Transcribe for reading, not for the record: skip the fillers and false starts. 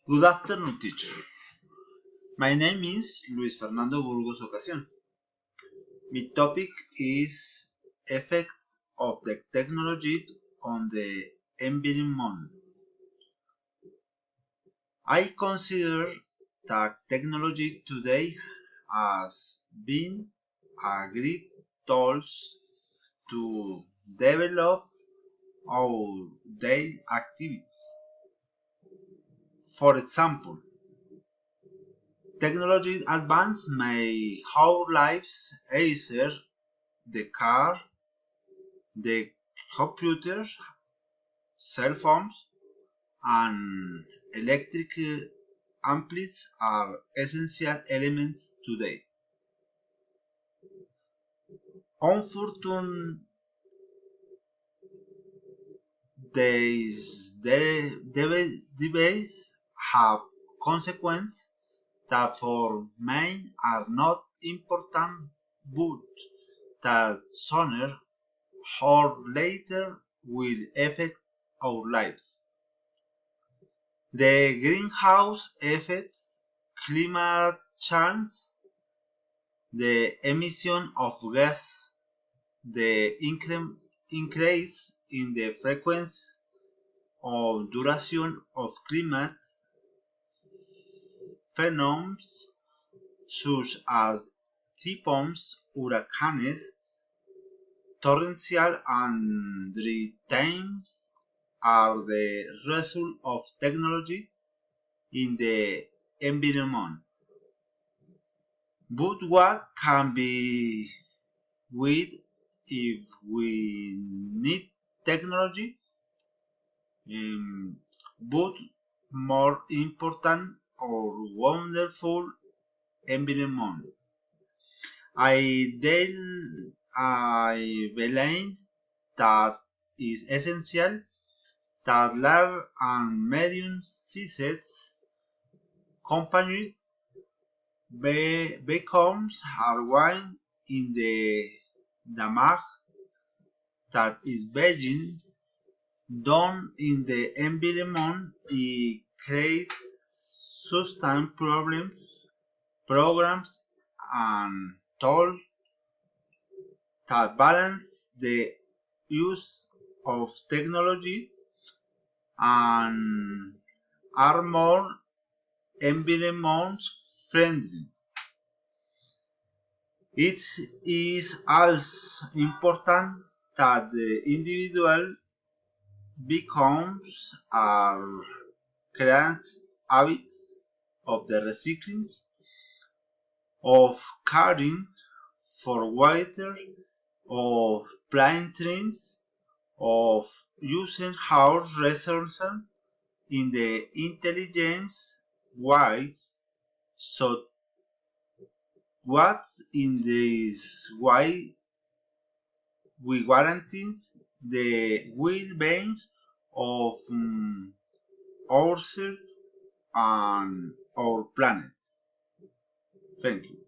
Good afternoon, teacher. My name is Luis Fernando Burgos Ocasión. My topic is effect of the technology on the environment. I consider that technology today has been a great tool to develop our daily activities. For example, technology advance make our lives easier. The car, the computer, cell phones, and electric amplifiers are essential elements today. Unfortunately, these devices have consequences that for many are not important but that sooner or later will affect our lives. The greenhouse effects, climate change, the emission of gas, the increase in the frequency or duration of climate phenomena such as typhoons, hurricanes, torrential and dry times are the result of technology in the environment. But what can be with if we need technology? But more important or wonderful environment. I believe that is essential that large and medium-sized companies becomes aware in the damage that is being done in the environment. It creates sustained programs and tools that balance the use of technology and are more environment friendly. It is also important that the individual becomes or creates habits of the recycling, of caring for water, of planting trees, of using our resources in the intelligent way. So what in this way we guarantee the well-being of ourselves and our planet. Thank you.